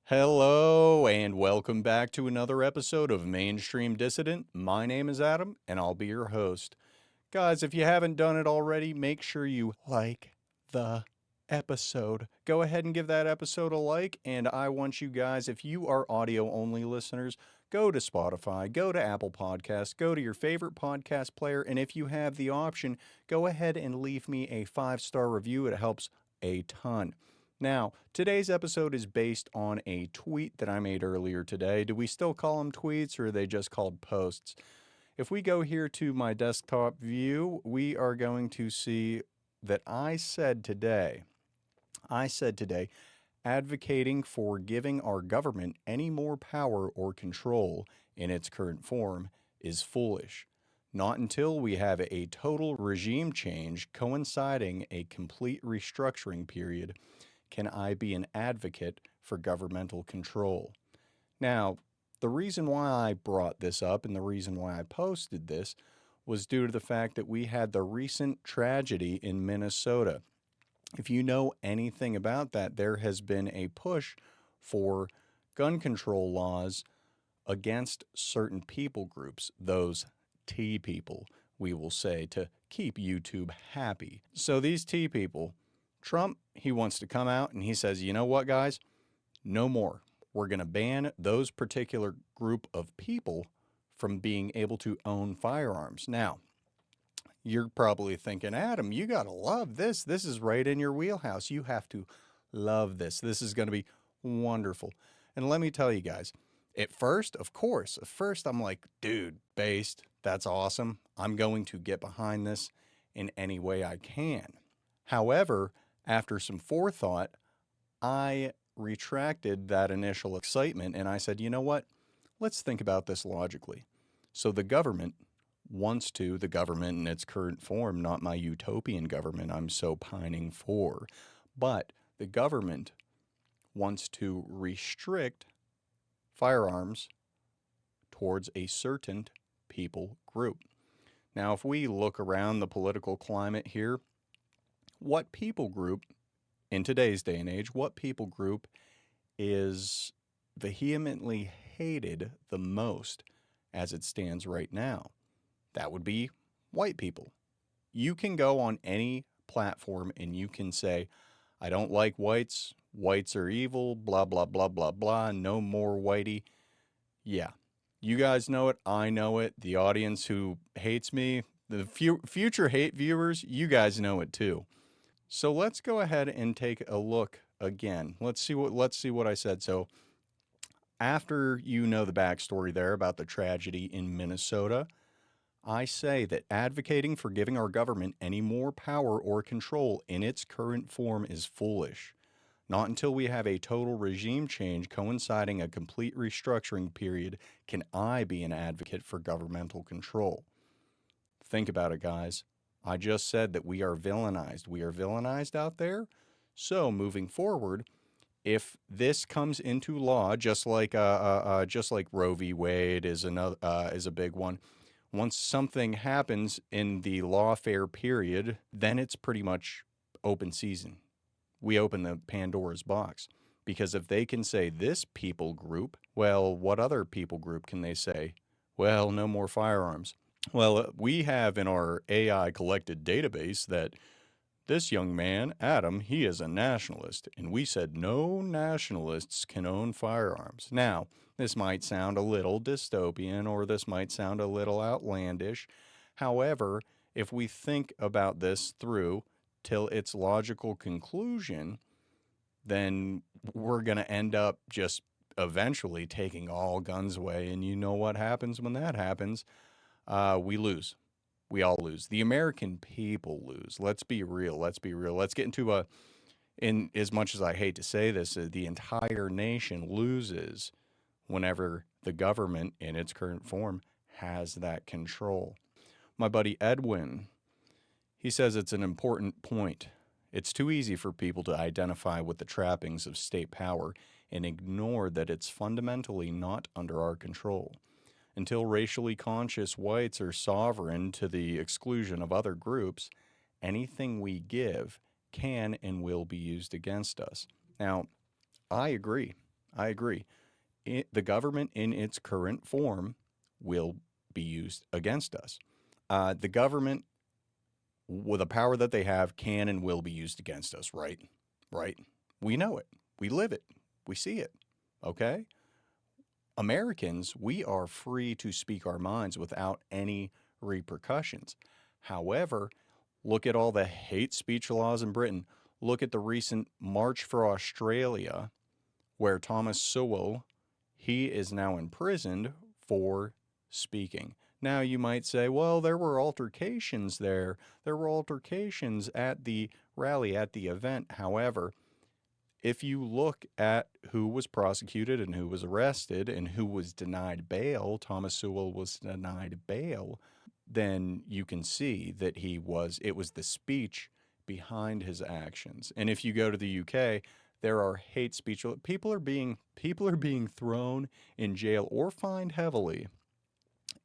Hello, and welcome back to another episode of Mainstream Dissident. My name is Adam, and I'll be your host. Guys, if you haven't done it already, make sure you like the episode. Go ahead and give that episode a like, and I want you guys, if you are audio only listeners, go to Spotify, go to Apple Podcasts, go to your favorite podcast player, and if you have the option, go ahead and leave me a 5-star review. It helps a ton. Now, today's episode is based on a tweet that I made earlier today. Do we still call them tweets, or are they just called posts? If we go here to my desktop view, we are going to see that I said today, advocating for giving our government any more power or control in its current form is foolish. Not until we have a total regime change coinciding a complete restructuring period can I be an advocate for governmental control. Now, the reason why I brought this up and the reason why I posted this was due to the fact that we had the recent tragedy in Minnesota. If you know anything about that, there has been a push for gun control laws against certain people groups, those T people, we will say, to keep YouTube happy. So these T people, Trump, he wants to come out and he says, you know what, guys? No more. We're going to ban those particular group of people from being able to own firearms. Now, you're probably thinking, Adam, you got to love this. This is right in your wheelhouse. You have to love this. This is going to be wonderful. And let me tell you guys, at first, I'm like, dude, based, that's awesome. I'm going to get behind this in any way I can. However, after some forethought, I retracted that initial excitement and I said, you know what? Let's think about this logically. So the government in its current form, not my utopian government I'm so pining for, but the government wants to restrict firearms towards a certain people group. Now, if we look around the political climate here, what people group, in today's day and age, what people group is vehemently hated the most as it stands right now? That would be white people. You can go on any platform and you can say, I don't like whites, whites are evil, blah, blah, blah, blah, blah, no more whitey. Yeah, you guys know it, I know it, the audience who hates me, the future hate viewers, you guys know it too. So let's go ahead and take a look again. Let's see what I said. So after you know the backstory there about the tragedy in Minnesota, I say that advocating for giving our government any more power or control in its current form is foolish. Not until we have a total regime change coinciding a complete restructuring period can I be an advocate for governmental control. Think about it, guys. I just said that we are villainized. We are villainized out there. So moving forward, if this comes into law, just like Roe v. Wade is a big one. Once something happens in the lawfare period, then it's pretty much open season. We open the Pandora's box. Because if they can say this people group, well, what other people group can they say? Well, no more firearms. Well, we have in our AI collected database that this young man, Adam, he is a nationalist, and we said no nationalists can own firearms. Now, this might sound a little dystopian or this might sound a little outlandish. However, if we think about this through till its logical conclusion, then we're going to end up just eventually taking all guns away. And you know what happens when that happens? We lose. We all lose. The American people lose. Let's be real. Let's get into in as much as I hate to say this, the entire nation loses whenever the government in its current form has that control. My buddy Edwin, he says it's an important point. It's too easy for people to identify with the trappings of state power and ignore that it's fundamentally not under our control. Until racially conscious whites are sovereign to the exclusion of other groups, anything we give can and will be used against us. Now, I agree. I agree. The government in its current form will be used against us. The government, with the power that they have, can and will be used against us, right? Right? We know it. We live it. We see it. Okay? Americans, we are free to speak our minds without any repercussions. However, look at all the hate speech laws in Britain. Look at the recent March for Australia, where Thomas Sowell, he is now imprisoned for speaking. Now, you might say, well, there were altercations there. There were altercations at the rally, at the event. However, if you look at who was prosecuted and who was arrested and who was denied bail, Thomas Sowell was denied bail, then you can see that it was the speech behind his actions. And if you go to the UK, there are hate speech. People are being thrown in jail or fined heavily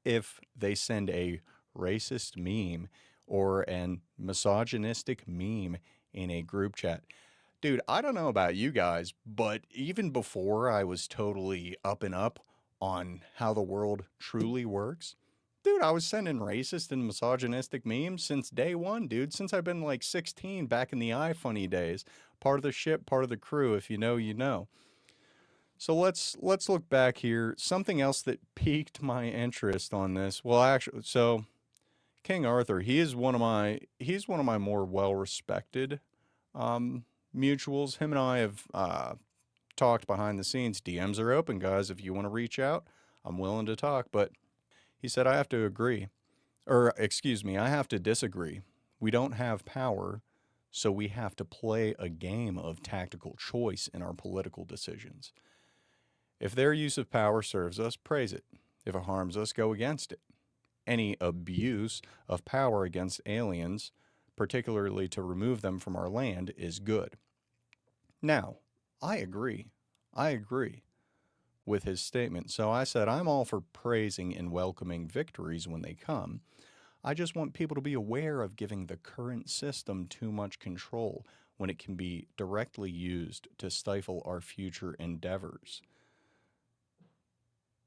if they send a racist meme or an misogynistic meme in a group chat. Dude, I don't know about you guys, but even before I was totally up and up on how the world truly works, dude, I was sending racist and misogynistic memes since day one, dude. Since I've been like 16 back in the iFunny days. Part of the ship, part of the crew. If you know, you know. So let's look back here. Something else that piqued my interest on this. Well, actually, so King Arthur, he's one of my more well-respected mutuals. Him and I have talked behind the scenes. DMs are open, guys. If you want to reach out, I'm willing to talk. But he said, I have to agree. Or, excuse me, I have to disagree. We don't have power, so we have to play a game of tactical choice in our political decisions. If their use of power serves us, praise it. If it harms us, go against it. Any abuse of power against aliens, particularly to remove them from our land, is good. Now, I agree. I agree with his statement. So I said, I'm all for praising and welcoming victories when they come. I just want people to be aware of giving the current system too much control when it can be directly used to stifle our future endeavors.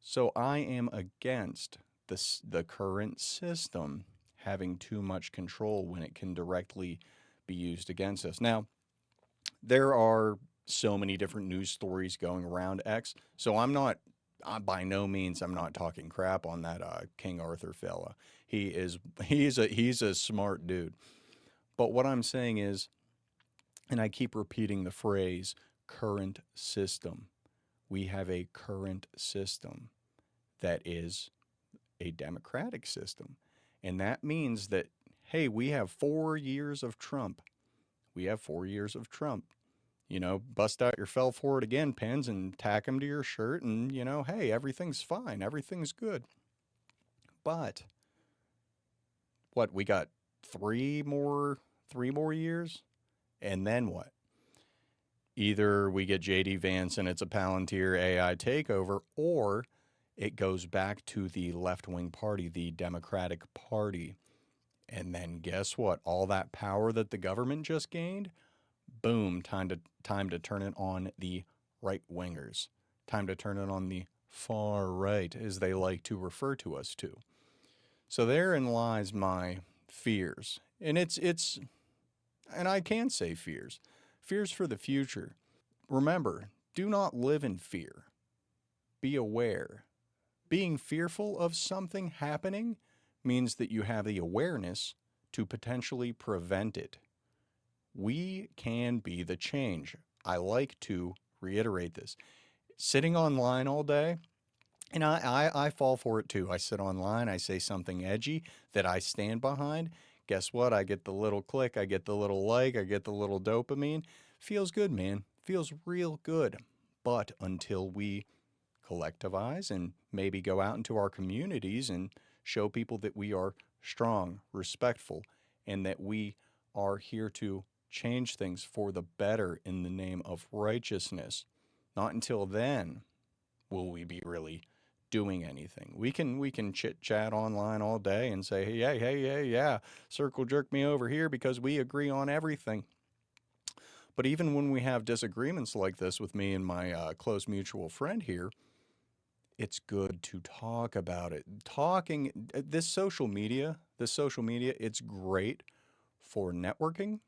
So I am against the current system having too much control when it can directly be used against us. Now, there are so many different news stories going around X, so by no means I'm not talking crap on that King Arthur fella. He's a smart dude. But what I'm saying is, and I keep repeating the phrase, current system. We have a current system that is a democratic system. And that means that, hey, we have 4 years of Trump. We have 4 years of Trump. You know, bust out your fell for it again pins and tack them to your shirt and, you know, hey, everything's fine. Everything's good. But what, we got three more years? And then what? Either we get JD Vance and it's a Palantir AI takeover, or it goes back to the left-wing party, the Democratic Party. And then guess what? All that power that the government just gained, boom, time to turn it on the right-wingers. Time to turn it on the far right, as they like to refer to us to. So therein lies my fears. And and I can say fears. Fears for the future. Remember, do not live in fear. Be aware. Being fearful of something happening means that you have the awareness to potentially prevent it. We can be the change. I like to reiterate this. Sitting online all day, and I fall for it too. I sit online, I say something edgy that I stand behind. Guess what? I get the little click, I get the little like, I get the little dopamine. Feels good, man. Feels real good. But until we collectivize and maybe go out into our communities and show people that we are strong, respectful, and that we are here to change things for the better in the name of righteousness. Not until then will we be really doing anything. We can chit chat online all day and say, hey, yeah, circle jerk me over here because we agree on everything. But even when we have disagreements like this with me and my close mutual friend here, it's good to talk about it. This social media, it's great for networking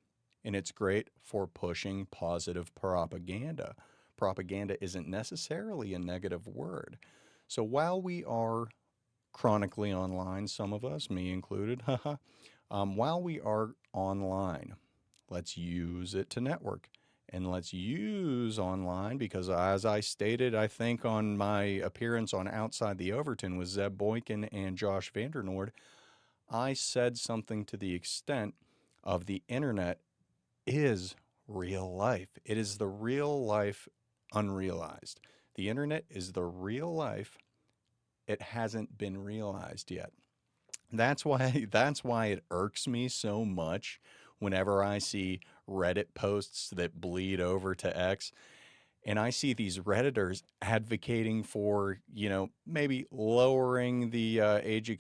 and it's great for pushing positive propaganda. Propaganda isn't necessarily a negative word. So while we are chronically online, some of us, me included, while we are online, let's use it to network. And let's use online because, as I stated, I think on my appearance on Outside the Overton with Zeb Boykin and Josh Vandernoord, I said something to the extent of the internet is real life. It is the real life unrealized. The internet is the real life. It hasn't been realized yet. That's why it irks me so much whenever I see Reddit posts that bleed over to X and I see these Redditors advocating for, maybe lowering the age of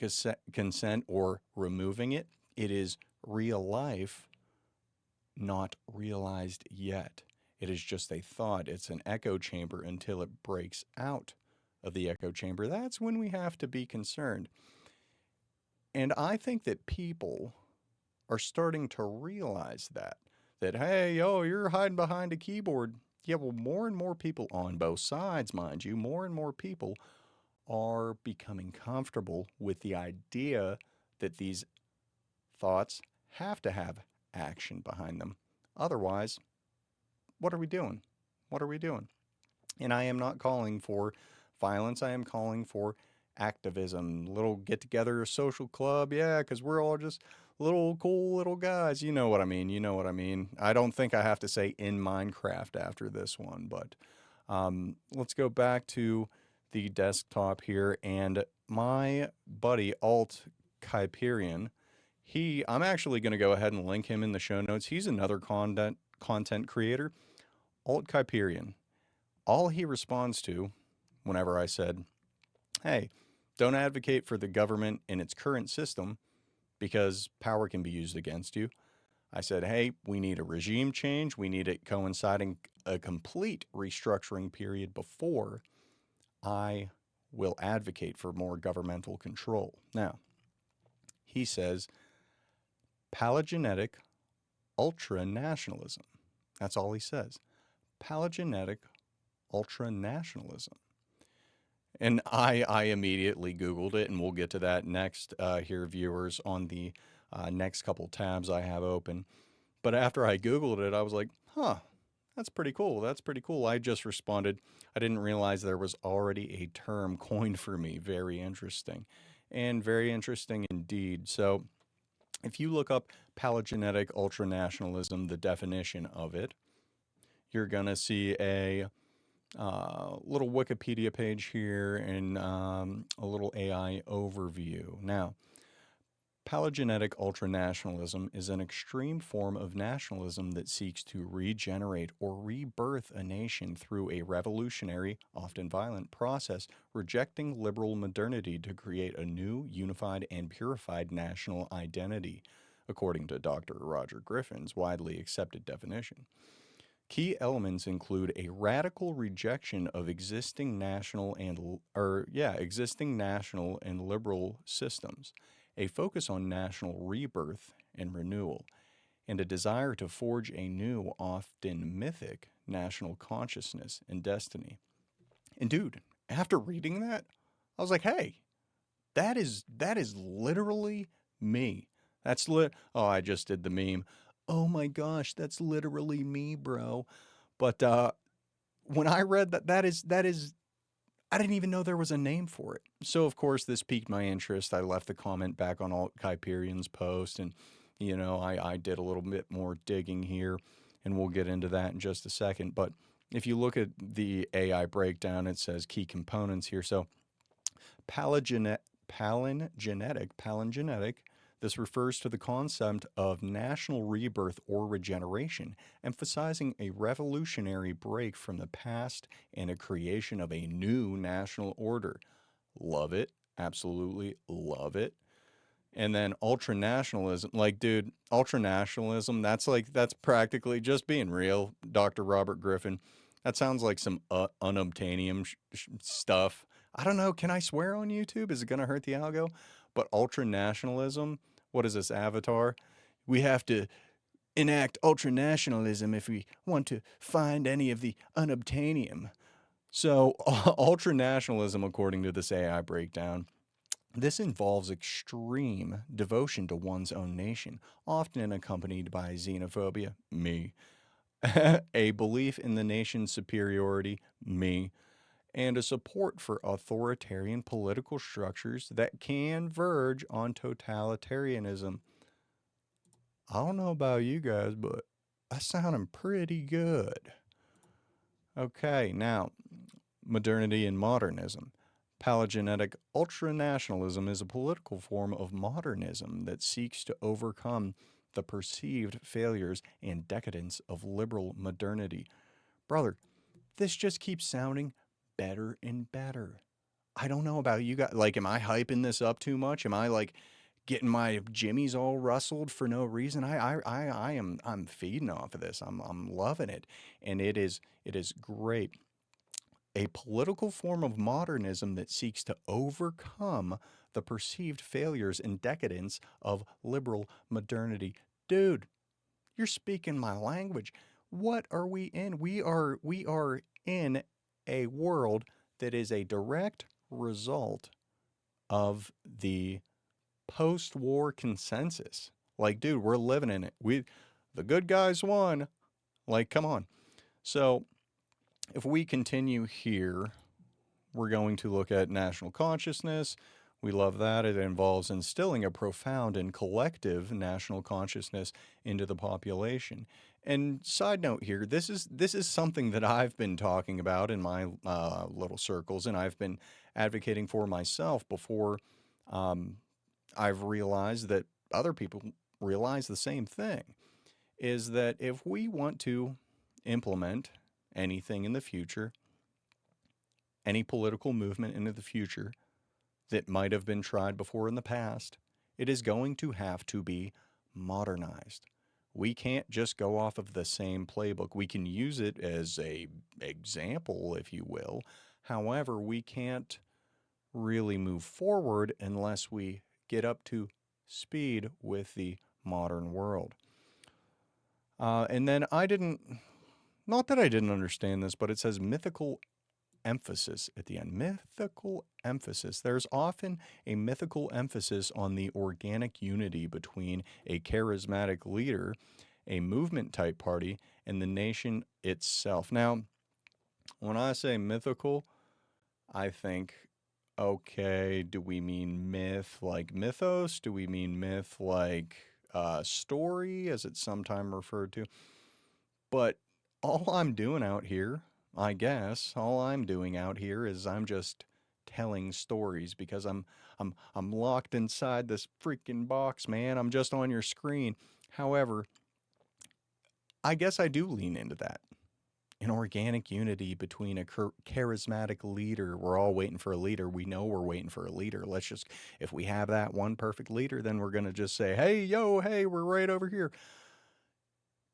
consent or removing it. It is real life, not realized yet. It is just a thought. It's an echo chamber until it breaks out of the echo chamber. That's when we have to be concerned. And I think that people are starting to realize that, hey, oh, you're hiding behind a keyboard. Yeah, well, more and more people on both sides, mind you, more and more people are becoming comfortable with the idea that these thoughts have to have action behind them. Otherwise, what are we doing? What are we doing? And I am not calling for violence. I am calling for activism, little get together, social club. Yeah, because we're all just little cool little guys. You know what I mean. You know what I mean. I don't think I have to say in Minecraft after this one, but let's go back to the desktop here. And my buddy, Alt Kyperian, I'm actually going to go ahead and link him in the show notes. He's another content creator, Alt Kyperian. All he responds to whenever I said, hey, don't advocate for the government in its current system because power can be used against you. I said, hey, we need a regime change. We need it coinciding a complete restructuring period before I will advocate for more governmental control. Now, he says, Palingenetic Ultranationalism. That's all he says. Palingenetic Ultranationalism. And I immediately Googled it, and we'll get to that next here, viewers, on the next couple tabs I have open. But after I Googled it, I was like, huh, that's pretty cool. That's pretty cool. I just responded, I didn't realize there was already a term coined for me. Very interesting. And very interesting indeed. So if you look up Palingenetic Ultranationalism, the definition of it, you're going to see a little Wikipedia page here and a little AI overview. Now, Palingenetic ultranationalism is an extreme form of nationalism that seeks to regenerate or rebirth a nation through a revolutionary, often violent process, rejecting liberal modernity to create a new, unified, and purified national identity, according to Dr. Roger Griffin's widely accepted definition. Key elements include a radical rejection of existing national and liberal systems, a focus on national rebirth and renewal, and a desire to forge a new, often mythic, national consciousness and destiny. And dude, after reading that, I was like, hey, that is literally me. Oh, I just did the meme. Oh my gosh, that's literally me, bro. But when I read that is, I didn't even know there was a name for it. So of course this piqued my interest. I left the comment back on Alt Kyperian's post, and I did a little bit more digging here, and we'll get into that in just a second. But if you look at the AI breakdown, it says key components here. So palingenetic. This refers to the concept of national rebirth or regeneration, emphasizing a revolutionary break from the past and a creation of a new national order. Love it. Absolutely love it. And then ultranationalism, like, dude, ultranationalism, that's practically just being real, Dr. Robert Griffin. That sounds like some unobtainium stuff. I don't know. Can I swear on YouTube? Is it going to hurt the algo? But ultranationalism, what is this, Avatar? We have to enact ultranationalism if we want to find any of the unobtainium. So, ultranationalism, according to this AI breakdown, this involves extreme devotion to one's own nation, often accompanied by xenophobia, me, a belief in the nation's superiority, me, and a support for authoritarian political structures that can verge on totalitarianism. I don't know about you guys, but that's sounding pretty good. Okay, now, modernity and modernism. Palingenetic ultranationalism is a political form of modernism that seeks to overcome the perceived failures and decadence of liberal modernity. Brother, this just keeps sounding better and better. I don't know about you guys. Like, am I hyping this up too much? Am I like getting my jimmies all rustled for no reason? I'm feeding off of this. I'm loving it, and it is great. A political form of modernism that seeks to overcome the perceived failures and decadence of liberal modernity. Dude, you're speaking my language. What are we in? We are in a world that is a direct result of the post-war consensus. Like, dude, we're living in it. The good guys won. Like, come on. So, if we continue here, we're going to look at national consciousness. We love that. It involves instilling a profound and collective national consciousness into the population. And side note here, this is something that I've been talking about in my little circles, and I've been advocating for myself before I've realized that other people realize the same thing. Is that if we want to implement anything in the future, any political movement into the future that might have been tried before in the past, it is going to have to be modernized. We can't just go off of the same playbook. We can use it as a example, if you will. However, we can't really move forward unless we get up to speed with the modern world. And then not that I didn't understand this, but it says mythical emphasis at the end. Mythical emphasis. There's often a mythical emphasis on the organic unity between a charismatic leader, a movement type party, and the nation itself. Now, when I say mythical, I think, okay, do we mean myth like mythos? Do we mean myth like story, as it's sometimes referred to? But all I'm doing out here, I guess, all I'm doing out here is I'm just telling stories because I'm locked inside this freaking box, man. I'm just on your screen. However, I guess I do lean into that. An organic unity between a charismatic leader. We're all waiting for a leader. We know we're waiting for a leader. If we have that one perfect leader, then we're going to just say, hey, we're right over here.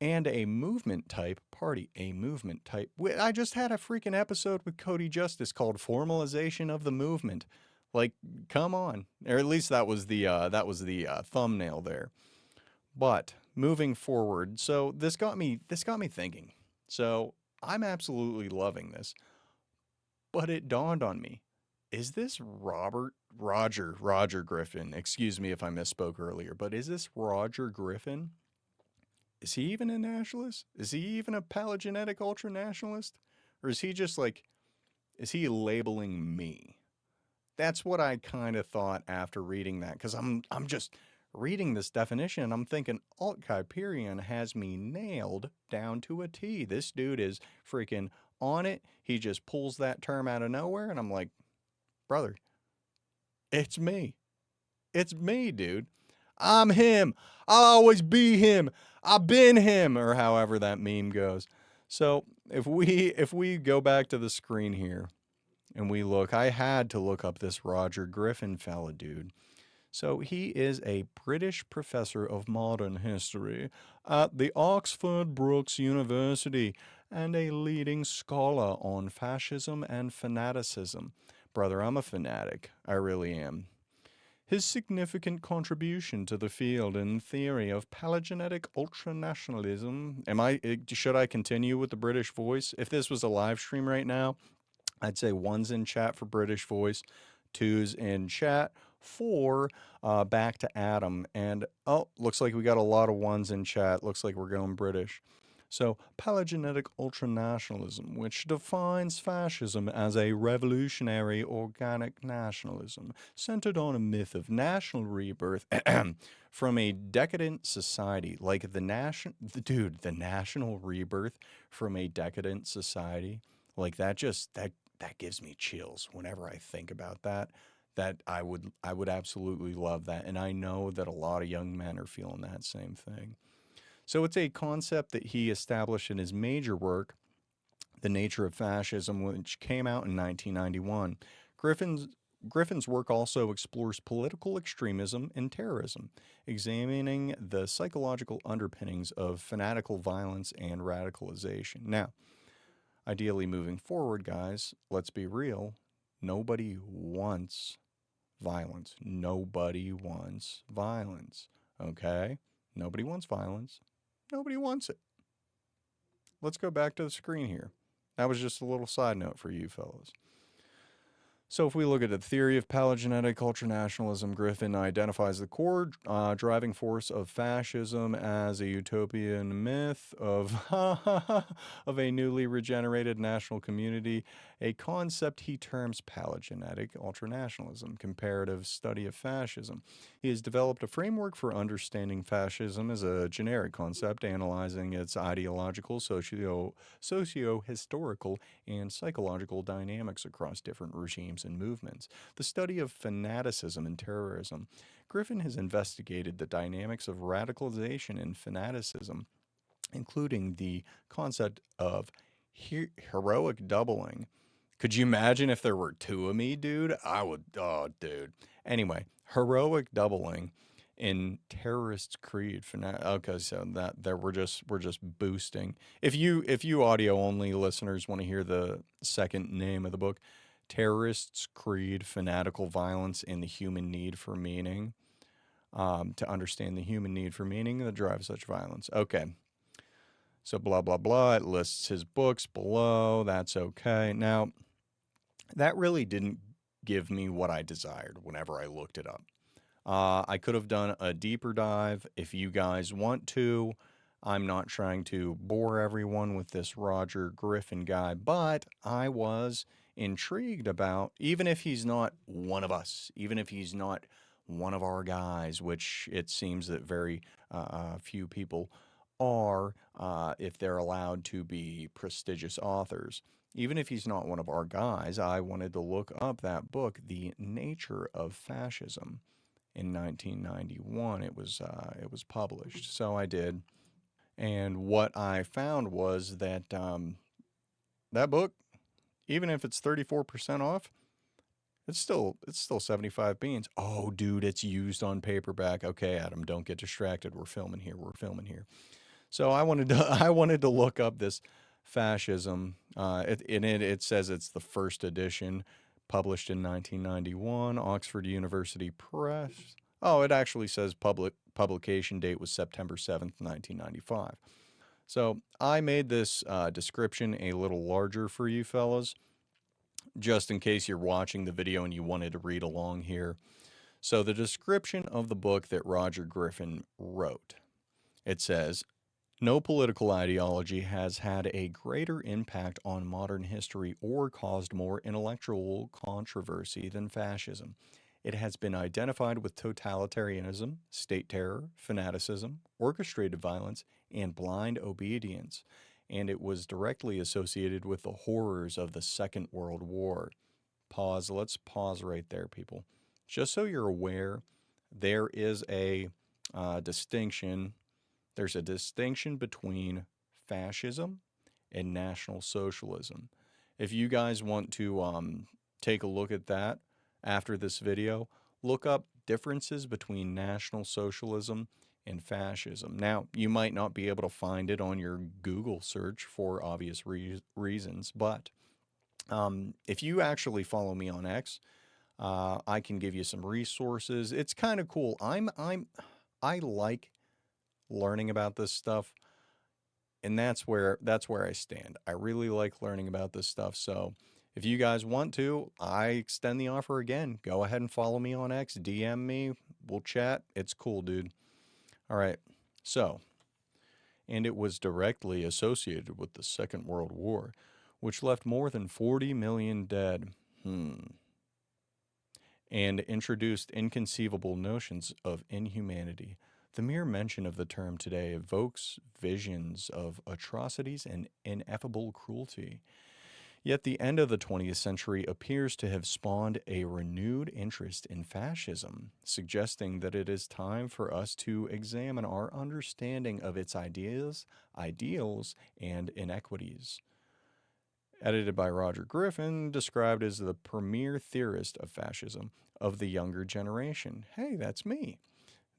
And a movement type party, a movement type. I just had a freaking episode with Cody Justice called "Formalization of the Movement." Like, come on, or at least that was the thumbnail there. But moving forward, so this got me thinking. So I'm absolutely loving this, but it dawned on me: is this Roger Griffin? Excuse me if I misspoke earlier, but is this Roger Griffin? Is he even a nationalist? Is he even a palingenetic ultranationalist? Or is he just like, is he labeling me? That's what I kind of thought after reading that, because I'm just reading this definition and I'm thinking Alt-Kuiperian has me nailed down to a T. This dude is freaking on it. He just pulls that term out of nowhere and I'm like, brother, it's me. It's me, dude. I'm him. I'll always be him. I've been him, or however that meme goes. So if we go back to the screen here and we look, I had to look up this Roger Griffin fella, dude. So he is a British professor of modern history at the Oxford Brookes University and a leading scholar on fascism and fanaticism. Brother, I'm a fanatic. I really am. His significant contribution to the field and theory of Palingenetic Ultranationalism. Should I continue with the British voice? If this was a live stream right now, I'd say one's in chat for British voice, two's in chat for back to Adam. And oh, looks like we got a lot of ones in chat. Looks like we're going British. So, Palingenetic Ultranationalism, which defines fascism as a revolutionary organic nationalism centered on a myth of national rebirth from a decadent society, like the national rebirth from a decadent society, like that gives me chills whenever I think about that. That I would absolutely love that, and I know that a lot of young men are feeling that same thing. So it's a concept that he established in his major work, The Nature of Fascism, which came out in 1991. Griffin's Griffin's work also explores political extremism and terrorism, examining the psychological underpinnings of fanatical violence and radicalization. Now, ideally moving forward, guys, let's be real. Nobody wants violence. Nobody wants violence. Okay? Nobody wants violence. Nobody wants it. Let's go back to the screen here. That was just a little side note for you fellas. So if we look at the theory of palingenetic ultranationalism, Griffin identifies the core driving force of fascism as a utopian myth of of a newly regenerated national community, a concept he terms palingenetic ultranationalism, comparative study of fascism. He has developed a framework for understanding fascism as a generic concept, analyzing its ideological, socio-historical, and psychological dynamics across different regimes and movements. The study of fanaticism and terrorism. Griffin has investigated the dynamics of radicalization and fanaticism, including the concept of heroic doubling. Could you imagine if there were two of me, dude? I would, oh, dude. Anyway, heroic doubling in terrorists creed okay, so that there we're just boosting. If you audio only listeners want to hear the second name of the book, terrorists creed, fanatical violence, and the human need for meaning, to understand the human need for meaning that drives such violence. Okay, so blah blah blah, it lists his books below. That's okay. Now, that really didn't give me what I desired whenever I looked it up. I could have done a deeper dive if you guys want to. I'm not trying to bore everyone with this Roger Griffin guy, but I was intrigued about, even if he's not one of us, even if he's not one of our guys, which it seems that very few people are, if they're allowed to be prestigious authors. Even if he's not one of our guys, I wanted to look up that book, The Nature of Fascism. In 1991, it was published, so I did. And what I found was that that book, even if it's 34% off, it's still 75 beans. Oh, dude, it's used on paperback. Okay, Adam, don't get distracted. We're filming here. We're filming here. So I wanted to I wanted to look up this fascism. It says it's the first edition, published in 1991, Oxford University Press. Oh, it actually says publication date was September 7th, 1995. So I made this description a little larger for you fellas, just in case you're watching the video and you wanted to read along here. So the description of the book that Roger Griffin wrote, it says, no political ideology has had a greater impact on modern history or caused more intellectual controversy than fascism. It has been identified with totalitarianism, state terror, fanaticism, orchestrated violence, and blind obedience, and it was directly associated with the horrors of the Second World War. Pause. Let's pause right there, people. Just so you're aware, there is a distinction. There's a distinction between fascism and National Socialism. If you guys want to take a look at that after this video, look up differences between National Socialism and fascism. Now, you might not be able to find it on your Google search for obvious reasons, but if you actually follow me on X, I can give you some resources. It's kind of cool. I like learning about this stuff, and that's where I stand. I really like learning about this stuff. So if you guys want to, I extend the offer again. Go ahead and follow me on X, DM me, we'll chat. It's cool, dude. All right. So, and it was directly associated with the Second World War, which left more than 40 million dead. And introduced inconceivable notions of inhumanity. The mere mention of the term today evokes visions of atrocities and ineffable cruelty. Yet the end of the 20th century appears to have spawned a renewed interest in fascism, suggesting that it is time for us to examine our understanding of its ideas, ideals, and inequities. Edited by Roger Griffin, described as the premier theorist of fascism of the younger generation. Hey, that's me.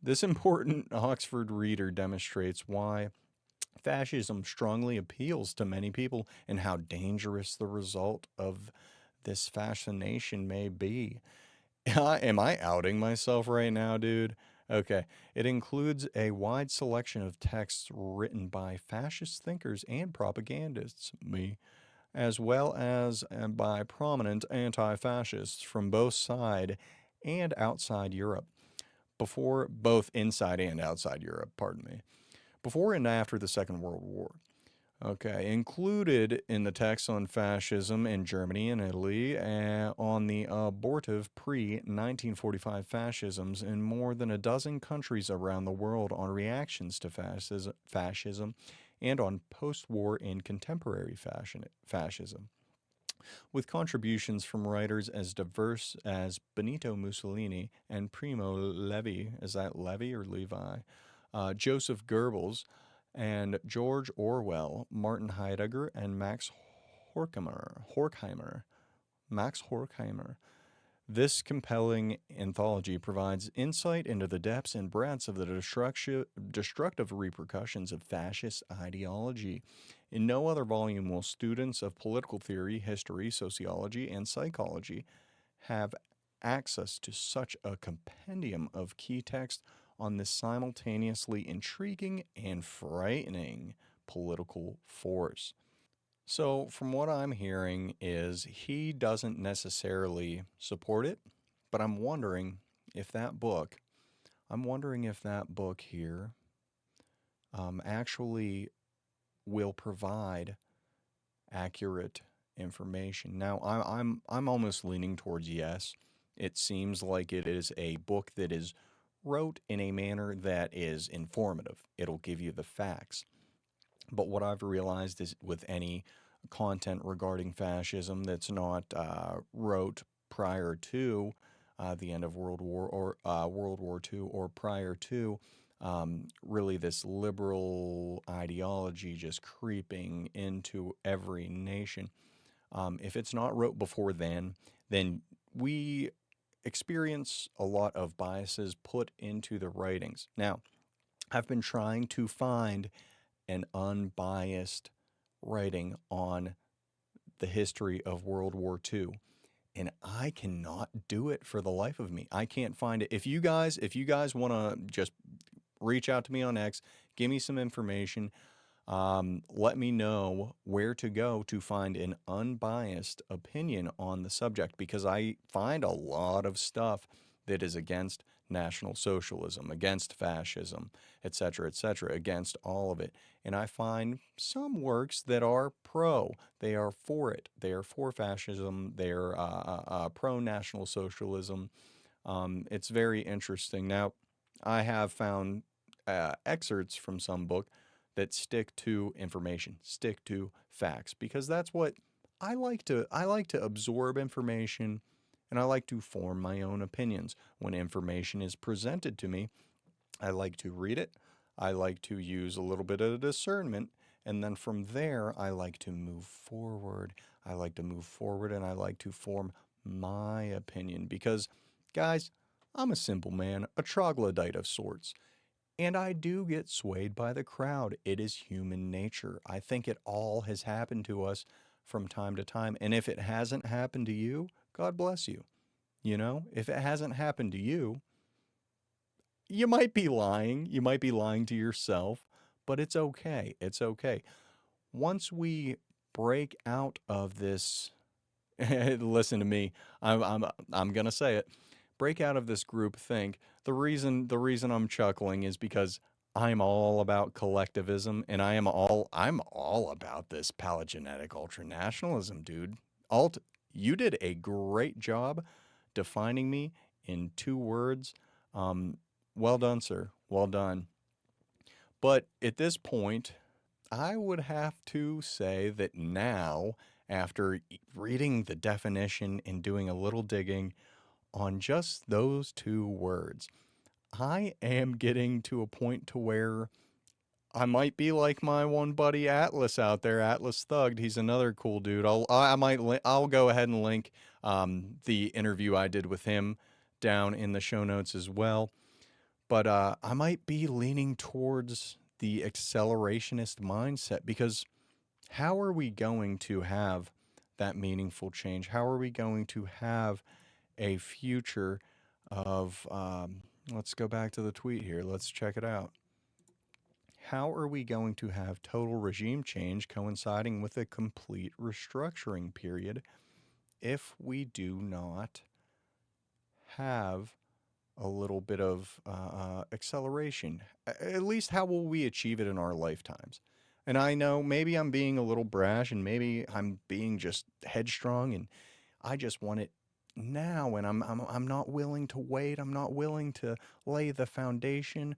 This important Oxford reader demonstrates why fascism strongly appeals to many people and how dangerous the result of this fascination may be. Am I outing myself right now, dude? Okay. It includes a wide selection of texts written by fascist thinkers and propagandists, me, as well as by prominent anti-fascists from both side and outside Europe, before both inside and outside Europe, pardon me, before and after the Second World War. Okay, included in the text on fascism in Germany and Italy, on the abortive pre-1945 fascisms in more than a dozen countries around the world, on reactions to fascism and on post-war and contemporary fascism, with contributions from writers as diverse as Benito Mussolini and Primo Levi. Is that Levi or Levi? Joseph Goebbels and George Orwell, Martin Heidegger, and Max Horkheimer. Max Horkheimer. This compelling anthology provides insight into the depths and breadths of the destructive repercussions of fascist ideology. In no other volume will students of political theory, history, sociology, and psychology have access to such a compendium of key text on this simultaneously intriguing and frightening political force. So, from what I'm hearing, is he doesn't necessarily support it, but I'm wondering if that book here actually will provide accurate information. Now, I'm almost leaning towards yes. It seems like it is a book that is wrote in a manner that is informative. It'll give you the facts. But what I've realized is with any content regarding fascism that's not wrote prior to the end of World War or World War II or prior to really this liberal ideology just creeping into every nation. If it's not wrote before then we experience a lot of biases put into the writings. Now, I've been trying to find an unbiased writing on the history of World War II, and I cannot do it for the life of me. I can't find it. If you guys want to just reach out to me on X, give me some information. Let me know where to go to find an unbiased opinion on the subject, because I find a lot of stuff that is against National Socialism, against fascism, etc., against all of it. And I find some works that are they are for it, they are for fascism, they are pro-National Socialism. It's very interesting. Now, I have found excerpts from some book that stick to information, stick to facts, because that's what I like to absorb information, and I like to form my own opinions. When information is presented to me, I like to read it. I like to use a little bit of discernment, and then from there, I like to move forward. And I like to form my opinion, because, guys, I'm a simple man, a troglodyte of sorts. And I do get swayed by the crowd. It is human nature. I think it all has happened to us from time to time. And if it hasn't happened to you, God bless you. You know, if it hasn't happened to you, you might be lying. You might be lying to yourself, but it's okay. It's okay. Once we break out of this, listen to me. I'm gonna say it. Break out of this group think. The reason I'm chuckling is because I'm all about collectivism, and I'm all about this palingenetic ultranationalism, dude. Alt, you did a great job defining me in 2 words. Um, well done, sir. Well done. But at this point, I would have to say that now, after reading the definition and doing a little digging on just those 2 words, I am getting to a point to where I might be like my one buddy Atlas out there, Atlas Thugged. He's another cool dude. I'll go ahead and link the interview I did with him down in the show notes as well. But I might be leaning towards the accelerationist mindset because how are we going to have that meaningful change? How are we going to have a future of, let's go back to the tweet here. Let's check it out. How are we going to have total regime change coinciding with a complete restructuring period if we do not have a little bit of acceleration? At least, how will we achieve it in our lifetimes? And I know maybe I'm being a little brash and maybe I'm being just headstrong and I just want it now, and I'm not willing to wait. I'm not willing to lay the foundation,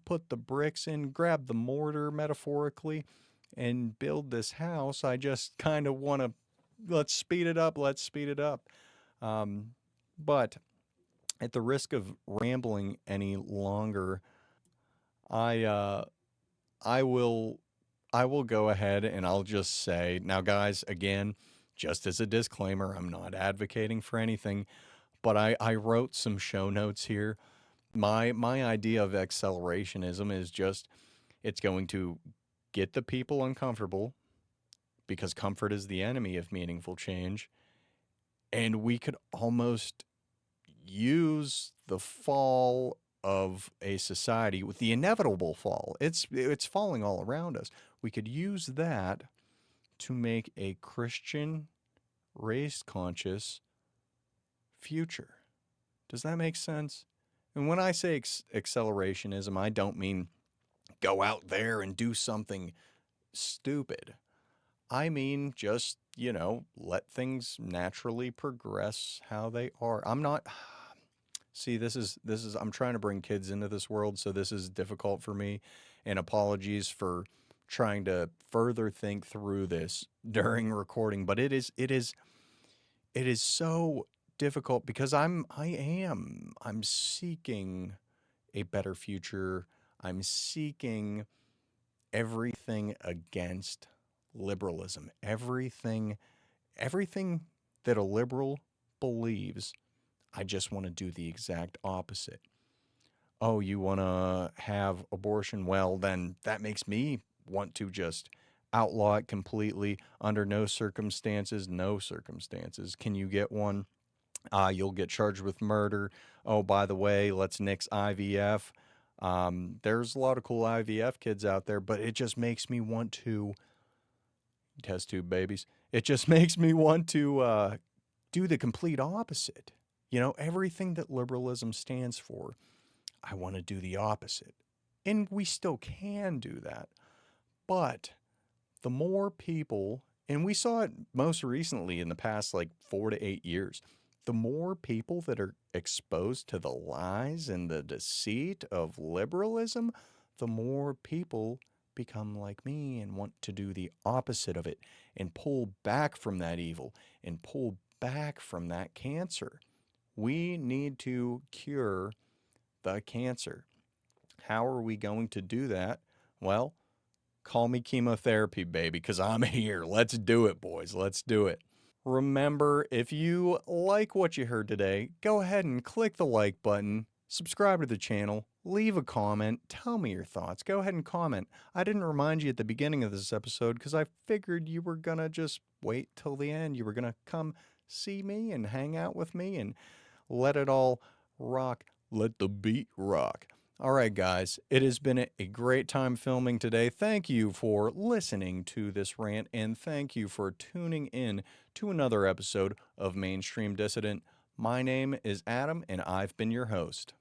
put the bricks in, grab the mortar metaphorically, and build this house. I just kind of want to let's speed it up. Let's speed it up. Um, but at the risk of rambling any longer, I uh, I will I will go ahead and I'll just say now, guys. Again, just as a disclaimer, I'm not advocating for anything, but I wrote some show notes here. My idea of accelerationism is just it's going to get the people uncomfortable because comfort is the enemy of meaningful change, and we could almost use the fall of a society with the inevitable fall. It's falling all around us. We could use that to make a Christian, race conscious future. Does that make sense? And when I say accelerationism, I don't mean go out there and do something stupid. I mean just, let things naturally progress how they are. I'm not See, this is I'm trying to bring kids into this world, so this is difficult for me, and apologies for trying to further think through this during recording, but it is so difficult because I'm seeking a better future. I'm seeking everything against liberalism. Everything that a liberal believes, I just want to do the exact opposite. Oh, you want to have abortion? Well, then that makes me want to just outlaw it completely under no circumstances. No circumstances. Can you get one? You'll get charged with murder. Oh, by the way, let's nix IVF. There's a lot of cool IVF kids out there, but it just makes me want to test tube babies. It just makes me want to do the complete opposite. Everything that liberalism stands for, I want to do the opposite. And we still can do that. But the more people, and we saw it most recently in the past like 4 to 8 years, the more people that are exposed to the lies and the deceit of liberalism, the more people become like me and want to do the opposite of it and pull back from that evil and pull back from that cancer. We need to cure the cancer. How are we going to do that? Well, call me chemotherapy, baby, because I'm here. Let's do it, boys. Let's do it. Remember, if you like what you heard today, go ahead and click the like button, subscribe to the channel, leave a comment, tell me your thoughts. Go ahead and comment. I didn't remind you at the beginning of this episode because I figured you were going to just wait till the end. You were going to come see me and hang out with me and let it all rock. Let the beat rock. All right, guys, it has been a great time filming today. Thank you for listening to this rant, and thank you for tuning in to another episode of Mainstream Dissident. My name is Adam, and I've been your host.